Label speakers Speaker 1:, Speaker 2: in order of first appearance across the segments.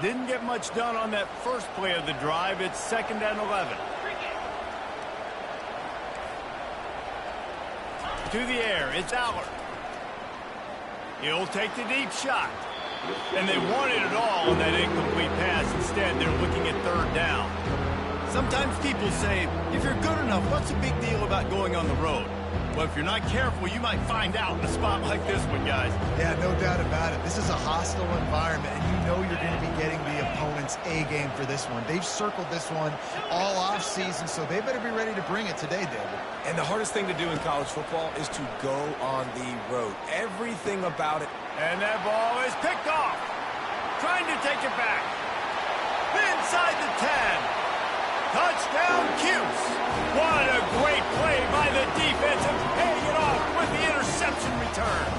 Speaker 1: Didn't get much done on that first play of the drive. It's 2nd and 11. To the air, it's Aller. He'll take the deep shot. And they wanted it all on that incomplete pass. Instead, they're looking at 3rd down. Sometimes people say, if you're good enough, what's the big deal about going on the road? Well, if you're not careful, you might find out in a spot like this one, guys.
Speaker 2: Yeah, no doubt about it. This is a hostile environment, and you know you're going to be getting the opponent's A-game for this one. They've circled this one all off-season, so they better be ready to bring it today, David.
Speaker 3: And the hardest thing to do in college football is to go on the road. Everything about it.
Speaker 1: And that ball is picked off. Trying to take it back. Inside the 10. Touchdown, Cuse. What a great play by the defense and paying it off with the interception return.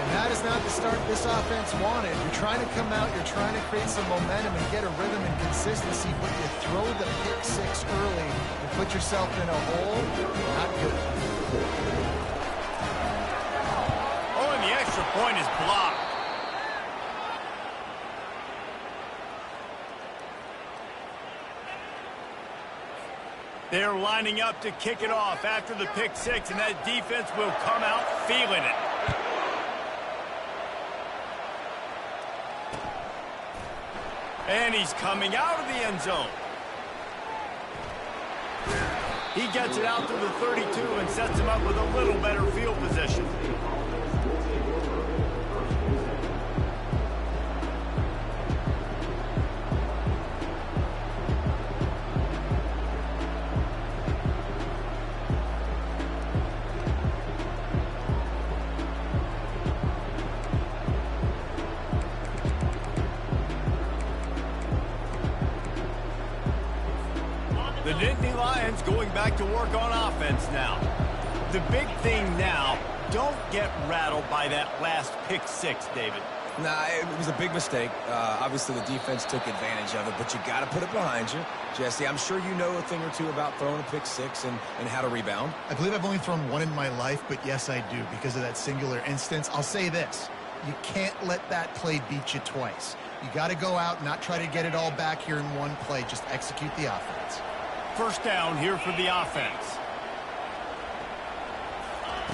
Speaker 2: And that is not the start this offense wanted. You're trying to come out, you're trying to create some momentum and get a rhythm and consistency, but you throw the pick 6 early and put yourself in a hole. Not good.
Speaker 1: Oh, and the extra point is blocked. They're lining up to kick it off after the pick 6, and that defense will come out feeling it. And he's coming out of the end zone. He gets it out to the 32 and sets him up with a little better field position. The Nittany Lions going back to work on offense now. The big thing now, don't get rattled by that last pick 6, David.
Speaker 3: Nah, it was a big mistake. Obviously, the defense took advantage of it, but you got to put it behind you. Jesse, I'm sure you know a thing or two about throwing a pick 6 and how to rebound.
Speaker 2: I believe I've only thrown one in my life, but yes, I do because of that singular instance. I'll say this. You can't let that play beat you twice. You got to go out and not try to get it all back here in one play. Just execute the offense.
Speaker 1: 1st down here for the offense.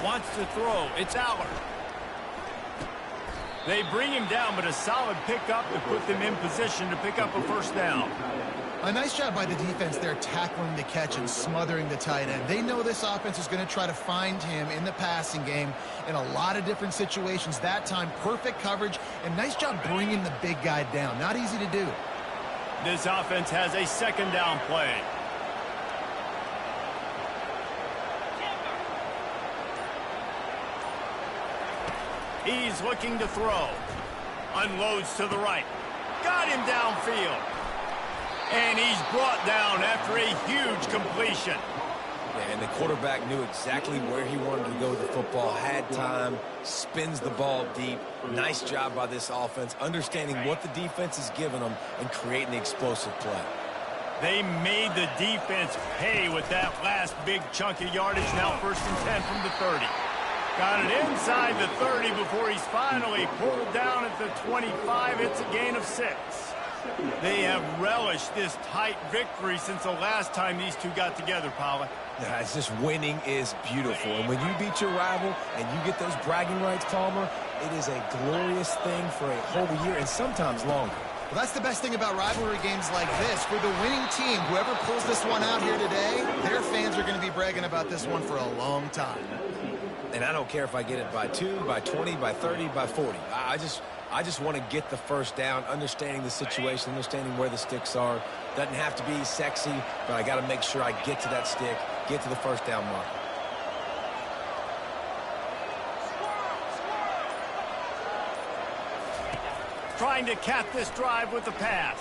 Speaker 1: Wants to throw. It's Aller. They bring him down, but a solid pickup to put them in position to pick up a 1st down.
Speaker 2: A nice job by the defense there tackling the catch and smothering the tight end. They know this offense is going to try to find him in the passing game in a lot of different situations. That time, perfect coverage, and nice job bringing the big guy down. Not easy to do.
Speaker 1: This offense has a 2nd down play. He's looking to throw. Unloads to the right. Got him downfield. And he's brought down after a huge completion.
Speaker 3: Yeah, and the quarterback knew exactly where he wanted to go with the football, had time, spins the ball deep. Nice job by this offense, understanding what the defense is giving them and creating the explosive play.
Speaker 1: They made the defense pay with that last big chunk of yardage. Now 1st and 10 from the 30. Got it inside the 30 before he's finally pulled down at the 25. It's a gain of 6. They have relished this tight victory since the last time these two got together, Paula.
Speaker 3: Yeah, it's just winning is beautiful. And when you beat your rival and you get those bragging rights, Palmer, it is a glorious thing for a whole year and sometimes longer.
Speaker 2: Well, that's the best thing about rivalry games like this. For the winning team, whoever pulls this one out here today, their fans are going to be bragging about this one for a long time.
Speaker 3: And I don't care if I get it by 2, by 20, by 30, by 40. I just want to get the 1st down, understanding the situation, understanding where the sticks are. Doesn't have to be sexy, but I got to make sure I get to that stick, get to the 1st down mark.
Speaker 1: Trying to cap this drive with the pass.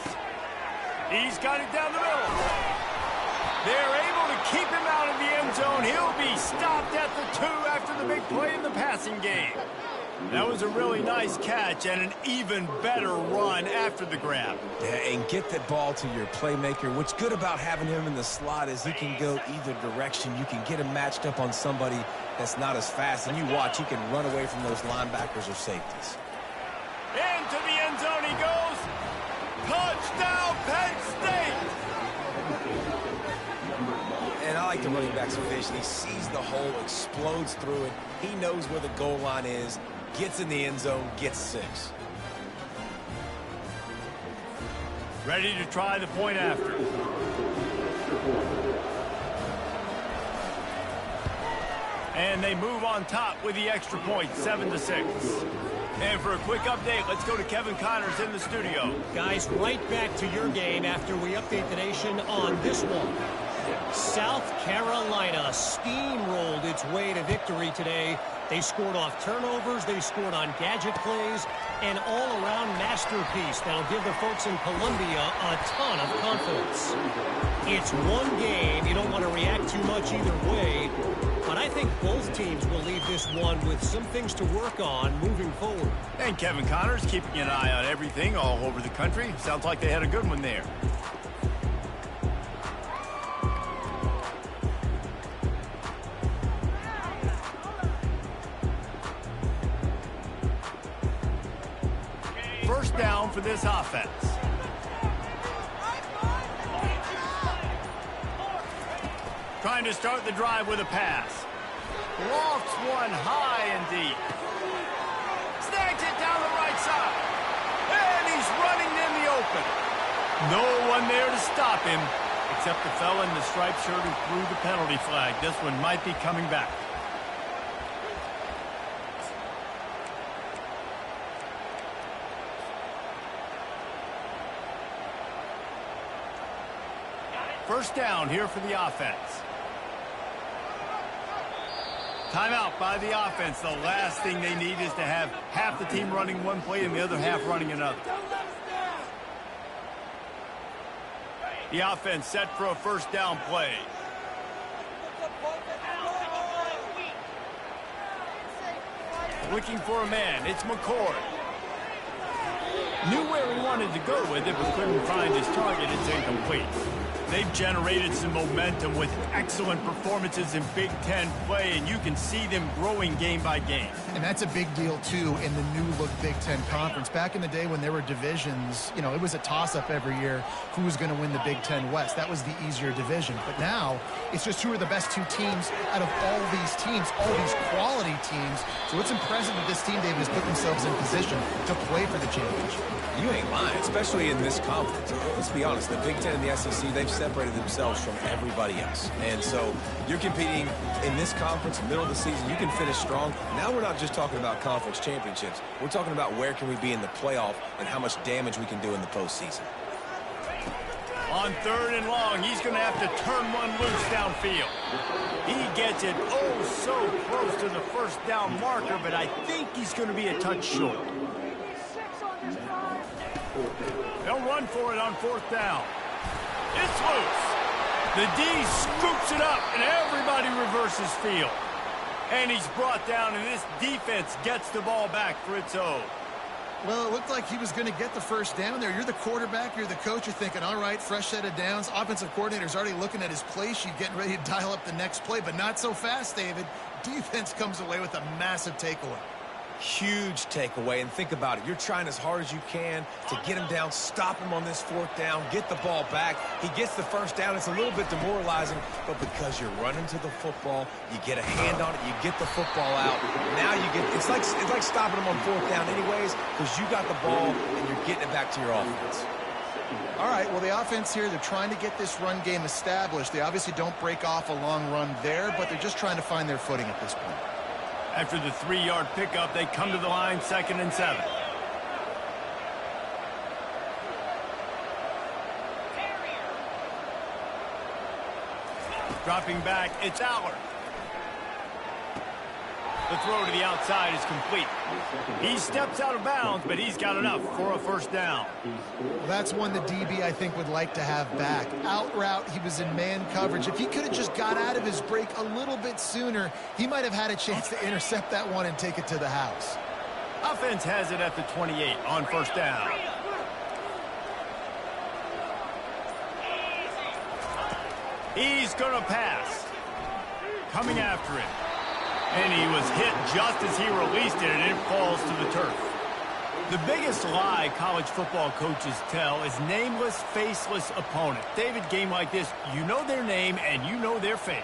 Speaker 1: He's got it down the middle. They're able to keep him out of the end zone. He'll be stopped at the 2 after the big play in the passing game. That was a really nice catch and an even better run after the grab.
Speaker 3: Yeah, and get the ball to your playmaker. What's good about having him in the slot is he can go either direction. You can get him matched up on somebody that's not as fast, and you watch, he can run away from those linebackers or safeties.
Speaker 1: Into the end zone he goes. Touchdown, Penn State!
Speaker 3: And I like the running back's vision. He sees the hole, explodes through it. He knows where the goal line is, gets in the end zone, gets 6.
Speaker 1: Ready to try the point after. And they move on top with the extra point, 7-6. And for a quick update, let's go to Kevin Connors in the studio.
Speaker 4: Guys, right back to your game after we update the nation on this one. South Carolina steamrolled its way to victory today. They scored off turnovers, they scored on gadget plays, an all-around masterpiece that'll give the folks in Columbia a ton of confidence. It's one game, you don't want to react too much either way, but I think both teams will leave this one with some things to work on moving forward.
Speaker 1: And Kevin Connors keeping an eye on everything all over the country. Sounds like they had a good one there. First down for this offense. Trying to start the drive with a pass. Lofts one high and deep. Snags it down the right side. And he's running in the open. No one there to stop him, except the fella in the striped shirt who threw the penalty flag. This one might be coming back. First down here for the offense. Timeout by the offense. The last thing they need is to have half the team running one play and the other half running another. The offense set for a first down play. Looking for a man. It's McCord. Knew where he wanted to go with it, but couldn't find his target. It's incomplete. They've generated some momentum with excellent performances in Big Ten play, and you can see them growing game by game.
Speaker 2: And that's a big deal, too, in the new-look Big Ten Conference. Back in the day when there were divisions, you know, it was a toss-up every year who was going to win the Big Ten West. That was the easier division. But now, it's just who are the best two teams out of all these teams, all these quality teams. So it's impressive that this team, David, has put themselves in position to play for the championship.
Speaker 3: You ain't lying, especially in this conference. Let's be honest, the Big Ten and the SEC, they've separated themselves from everybody else. And so you're competing in this conference, middle of the season, you can finish strong. Now we're not just talking about conference championships. We're talking about where can we be in the playoff and how much damage we can do in the postseason.
Speaker 1: On 3rd and long, he's going to have to turn one loose downfield. He gets it oh so close to the first down marker, but I think he's going to be a touch short. They'll run for it on 4th down. It's loose. The D scoops it up, and everybody reverses field. And he's brought down, and this defense gets the ball back for its own.
Speaker 2: Well, it looked like he was going to get the first down there. You're the quarterback, you're the coach, you're thinking, all right, fresh set of downs. Offensive coordinator's already looking at his play sheet, getting ready to dial up the next play, but not so fast, David. Defense comes away with a massive takeaway.
Speaker 3: Huge takeaway, and think about it. You're trying as hard as you can to get him down, stop him on this 4th down, get the ball back. He gets the first down. It's a little bit demoralizing, but because you're running to the football, you get a hand on it, you get the football out. Now you get, it's like stopping him on 4th down anyways, because you got the ball and you're getting it back to your offense.
Speaker 2: All right, well, the offense here, they're trying to get this run game established. They obviously don't break off a long run there, but they're just trying to find their footing at this point.
Speaker 1: After the 3-yard pickup, they come to the line, 2nd and 7. Dropping back, it's Allard. The throw to the outside is complete. He steps out of bounds, but he's got enough for a first down.
Speaker 2: Well, that's one the DB, I think, would like to have back. Out route, he was in man coverage. If he could have just got out of his break a little bit sooner, he might have had a chance to intercept that one and take it to the house.
Speaker 1: Offense has it at the 28 on first down. He's going to pass. Coming after him. And he was hit just as he released it, and it falls to the turf. The biggest lie college football coaches tell is nameless, faceless opponent. David, game like this, you know their name and you know their face.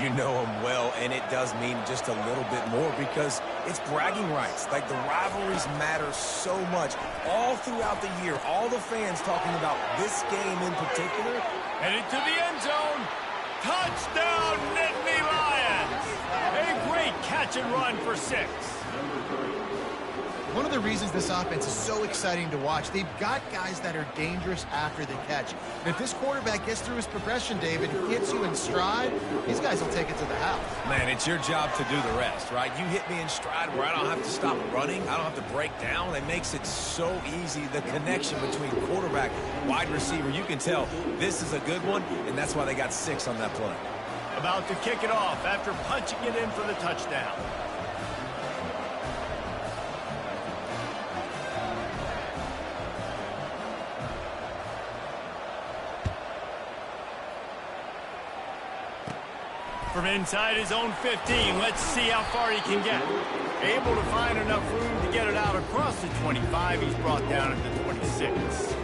Speaker 3: You know them well, and it does mean just a little bit more because it's bragging rights. Like, the rivalries matter so much all throughout the year. All the fans talking about this game in particular.
Speaker 1: Headed to the end zone. Touchdown, Nittany Lions! A great catch and run for 6.
Speaker 2: One of the reasons this offense is so exciting to watch, they've got guys that are dangerous after the catch. And if this quarterback gets through his progression, David, hits you in stride, these guys will take it to the house.
Speaker 3: Man, it's your job to do the rest, right? You hit me in stride where I don't have to stop running. I don't have to break down. It makes it so easy, the connection between quarterback, wide receiver. You can tell this is a good one, and that's why they got 6 on that play.
Speaker 1: About to kick it off after punching it in for the touchdown. From inside his own 15, let's see how far he can get. Able to find enough room to get it out across the 25. He's brought down at the 26.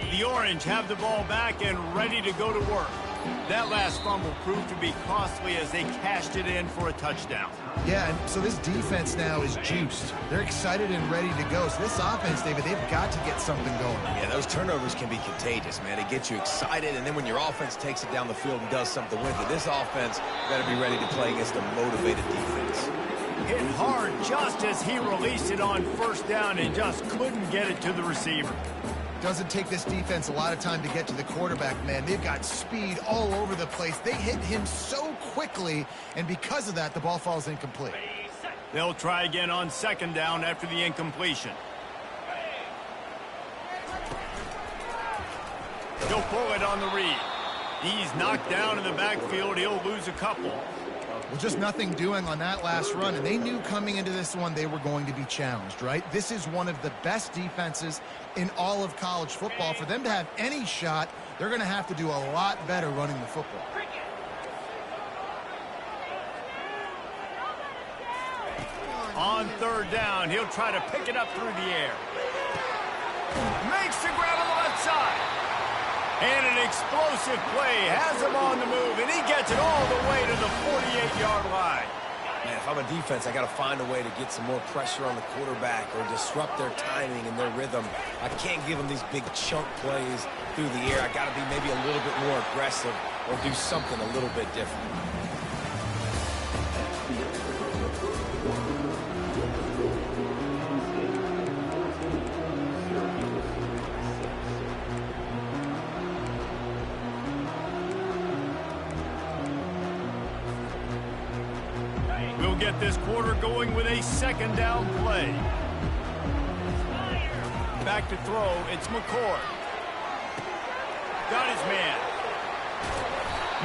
Speaker 1: The Orange have the ball back and ready to go to work. That last fumble proved to be costly as they cashed it in for a touchdown.
Speaker 2: Yeah, and so this defense now is juiced. They're excited and ready to go. So this offense, David, they've got to get something going.
Speaker 3: Yeah, those turnovers can be contagious, man. It gets you excited, and then when your offense takes it down the field and does something with it, this offense better be ready to play against a motivated defense.
Speaker 1: Hit hard just as he released it on first down and just couldn't get it to the receiver.
Speaker 2: Doesn't take this defense a lot of time to get to the quarterback, man. They've got speed all over the place. They hit him so quickly, and because of that, the ball falls incomplete.
Speaker 1: They'll try again on second down after the incompletion. He'll pull it on the read. He's knocked down in the backfield. He'll lose a couple.
Speaker 2: Well, just nothing doing on that last run, and they knew coming into this one they were going to be challenged, right? This is one of the best defenses in all of college football. For them to have any shot, they're going to have to do a lot better running the football.
Speaker 1: On third down, he'll try to pick it up through the air. Makes the grab on the left side. And an explosive play has him on the move, and he gets it all the way to the 48-yard line.
Speaker 3: Man, if I'm a defense, I got to find a way to get some more pressure on the quarterback or disrupt their timing and their rhythm. I can't give them these big chunk plays through the air. I got to be maybe a little bit more aggressive or do something a little bit different.
Speaker 1: We'll get this quarter going with a second down play. Back to throw, it's McCord. Got his man.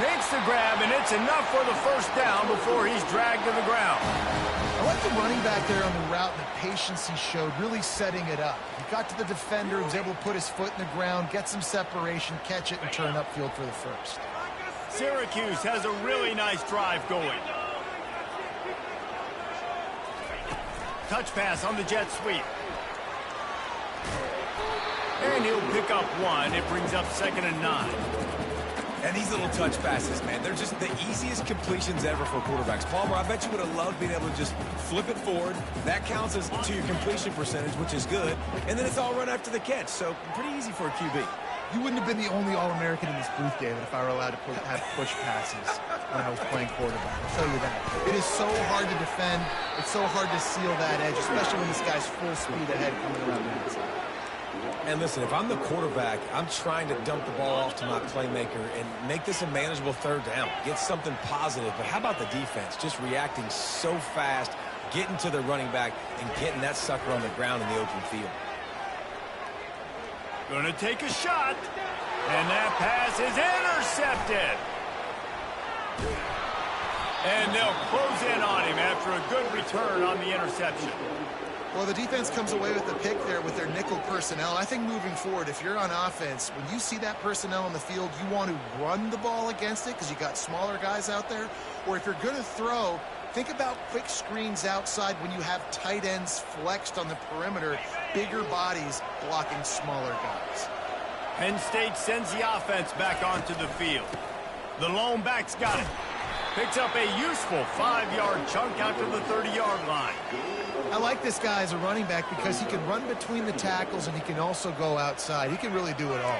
Speaker 1: Makes the grab, and it's enough for the first down before he's dragged to the ground.
Speaker 2: I like the running back there on the route and the patience he showed, really setting it up. He got to the defender, was able to put his foot in the ground, get some separation, catch it, and turn upfield for the first.
Speaker 1: Syracuse has a really nice drive going. Touch pass on the jet sweep. And he'll pick up one. It brings up 2nd and 9.
Speaker 3: And these little touch passes, man, they're just the easiest completions ever for quarterbacks. Palmer, I bet you would have loved being able to just flip it forward. That counts as to your completion percentage, which is good. And then it's all run after the catch. So pretty easy for a QB.
Speaker 2: You wouldn't have been the only All-American in this booth, David, if I were allowed to have push passes when I was playing quarterback. I'll tell you that. It is so hard to defend. It's so hard to seal that edge, especially when this guy's full speed ahead coming around the outside.
Speaker 3: And listen, if I'm the quarterback, I'm trying to dump the ball off to my playmaker and make this a manageable third down. Get something positive. But how about the defense? Just reacting so fast, getting to the running back, and getting that sucker on the ground in the open field.
Speaker 1: Gonna take a shot, and that pass is intercepted. And they'll close in on him after a good return on the interception.
Speaker 2: Well, the defense comes away with the pick there with their nickel personnel. I think moving forward, if you're on offense, when you see that personnel on the field, you want to run the ball against it because you got smaller guys out there. Or if you're going to throw, think about quick screens outside when you have tight ends flexed on the perimeter, bigger bodies blocking smaller guys.
Speaker 1: Penn State sends the offense back onto the field. The lone back's got it. Picks up a useful 5-yard chunk out to the 30-yard line.
Speaker 2: I like this guy as a running back because he can run between the tackles and he can also go outside. He can really do it all.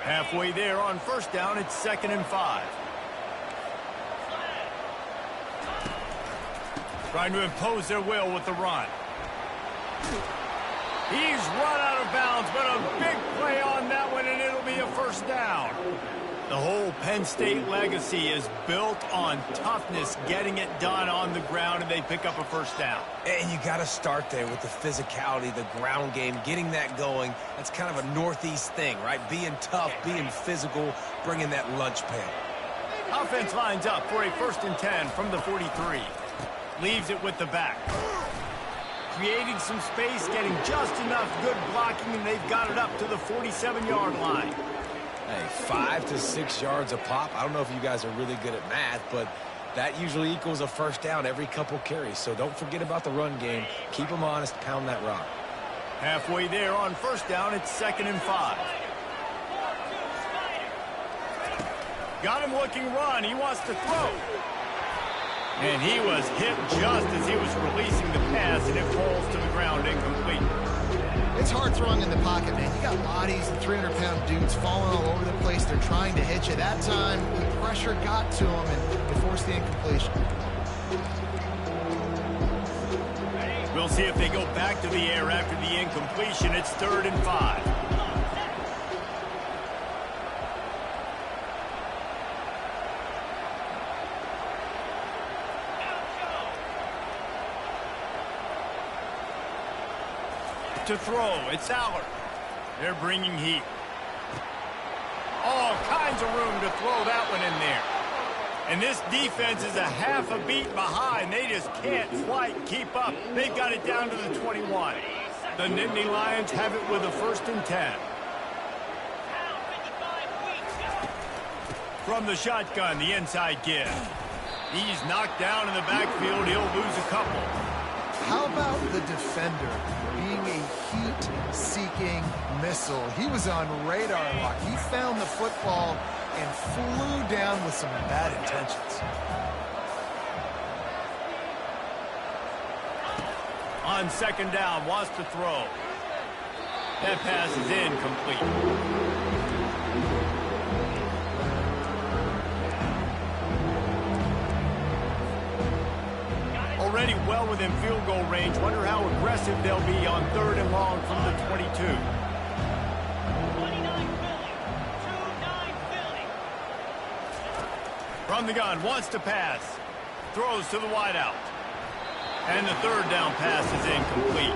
Speaker 1: Halfway there on first down, it's 2nd and 5. Trying to impose their will with the run. He's run out of bounds, but a big play on that one, and it'll be a first down. The whole Penn State legacy is built on toughness, getting it done on the ground, and they pick up a first down.
Speaker 3: And you got to start there with the physicality, the ground game, getting that going. That's kind of a Northeast thing, right? Being tough, being physical, bringing that lunch pail.
Speaker 1: Offense lines up for a 1st and 10 from the 43. Leaves it with the back. Creating some space, getting just enough good blocking, and they've got it up to the 47-yard line.
Speaker 3: Hey, 5 to 6 yards a pop. I don't know if you guys are really good at math, but that usually equals a first down every couple carries. So don't forget about the run game. Keep them honest, pound that rock.
Speaker 1: Halfway there on first down, it's 2nd and 5. Got him looking run. He wants to throw. And he was hit just as he was releasing the pass, and it falls to the ground incomplete.
Speaker 2: It's hard throwing in the pocket, man. You got bodies and 300-pound dudes falling all over the place. They're trying to hit you. That time, the pressure got to him, and it forced the incompletion.
Speaker 1: We'll see if they go back to the air after the incompletion. It's 3rd and 5. To throw, it's Aller. They're bringing heat. All kinds of room to throw that one in there. And this defense is a half a beat behind. They just can't quite keep up. They've got it down to the 21. The Nittany Lions have it with a 1st and 10. From the shotgun, the inside give. He's knocked down in the backfield. He'll lose a couple.
Speaker 2: How about the defender being a heat-seeking missile? He was on radar lock. He found the football and flew down with some bad intentions.
Speaker 1: On 2nd down, wants to throw. That pass is incomplete. Already well within field goal range. Wonder how aggressive they'll be on 3rd and long from the 22. From the gun, wants to pass. Throws to the wideout. And the 3rd down pass is incomplete.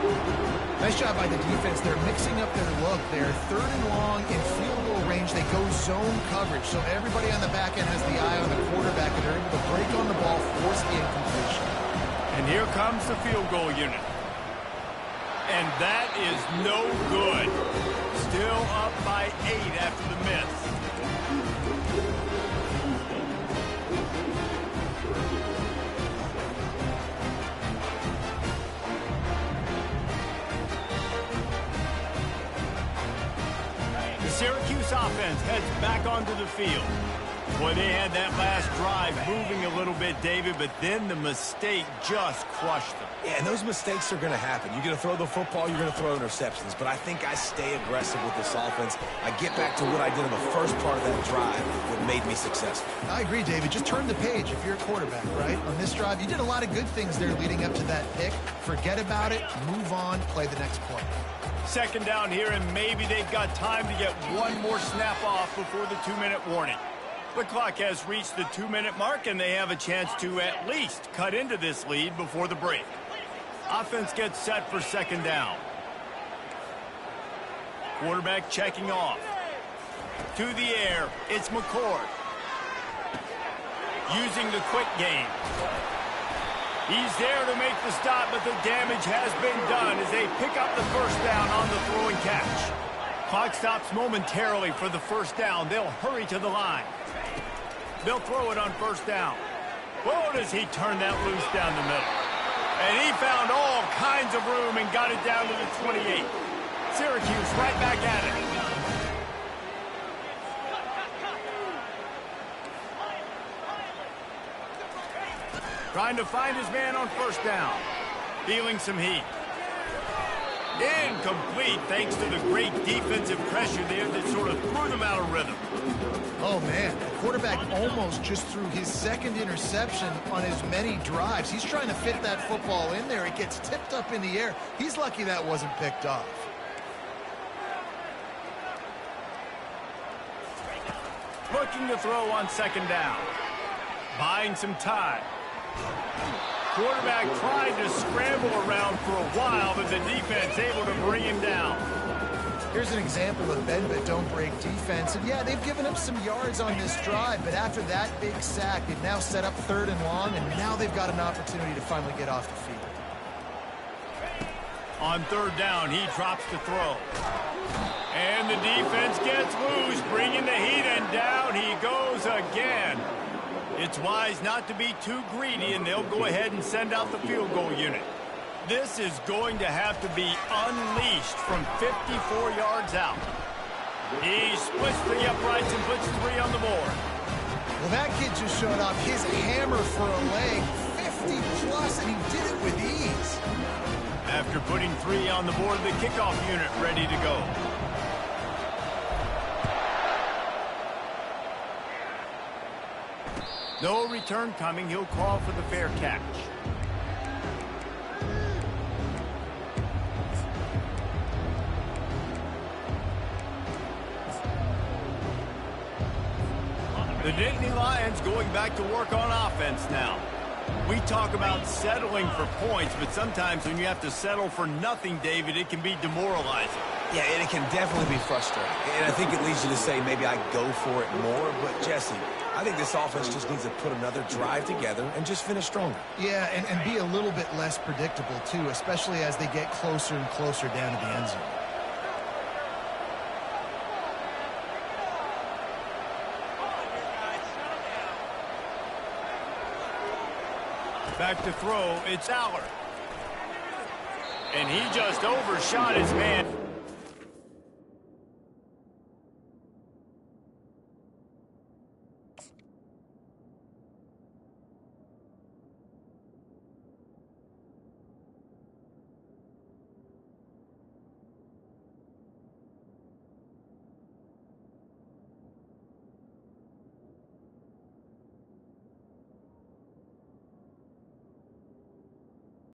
Speaker 2: Nice job by the defense. They're mixing up their look. They're 3rd and long in field goal range. They go zone coverage. So everybody on the back end has the eye on the quarterback, and they're able to break on the ball, force the incompletion.
Speaker 1: And here comes the field goal unit. And that is no good. Still up by 8 after the miss. The Syracuse offense heads back onto the field. Boy, they had that last drive moving a little bit, David, but then the mistake just crushed them.
Speaker 3: Yeah, and those mistakes are going to happen. You're going to throw the football, you're going to throw interceptions. But I think I stay aggressive with this offense. I get back to what I did in the first part of that drive that made me successful.
Speaker 2: I agree, David. Just turn the page if you're a quarterback, right? On this drive, you did a lot of good things there leading up to that pick. Forget about it, move on, play the next play.
Speaker 1: 2nd down here, and maybe they've got time to get one more snap off before the 2-minute warning. The clock has reached the 2-minute mark, and they have a chance to at least cut into this lead before the break. Offense gets set for 2nd down. Quarterback checking off. To the air, it's McCord. using the quick game. He's there to make the stop, but the damage has been done as they pick up the first down on the throw and catch. Clock stops momentarily for the first down. They'll hurry to the line. They'll throw it on first down. Whoa, does he turn that loose down the middle. And he found all kinds of room and got it down to the 28. Syracuse right back at it. Trying to find his man on first down. Feeling some heat. Incomplete thanks to the great defensive pressure there that sort of threw them out of rhythm.
Speaker 2: Oh, man, the quarterback almost just threw his second interception on as many drives. He's trying to fit that football in there. It gets tipped up in the air. He's lucky that wasn't picked off.
Speaker 1: Looking to throw on second down. Buying some time. Quarterback tried to scramble around for a while, but the defense able to bring him down.
Speaker 2: Here's an example of bend but don't break defense. And yeah, they've given up some yards on this drive, but after that big sack, they've now set up 3rd and long, and now they've got an opportunity to finally get off the field.
Speaker 1: On 3rd down, he drops to throw. And the defense gets loose, bringing the heat, and down he goes again. It's wise not to be too greedy, and they'll go ahead and send out the field goal unit. This is going to have to be unleashed from 54 yards out. He splits the uprights and puts 3 on the board.
Speaker 2: Well, that kid just showed off his hammer for a leg, 50-plus, and he did it with ease.
Speaker 1: After putting 3 on the board, the kickoff unit ready to go. No return coming. He'll call for the fair catch. The Nittany Lions going back to work on offense now. We talk about settling for points, but sometimes when you have to settle for nothing, David, it can be demoralizing.
Speaker 3: Yeah, and it can definitely be frustrating. And I think it leads you to say maybe I go for it more. But, Jesse, I think this offense just needs to put another drive together and just finish stronger.
Speaker 2: Yeah, and be a little bit less predictable, too, especially as they get closer and closer down to the end zone.
Speaker 1: Back to throw, it's Aller. And he just overshot his man.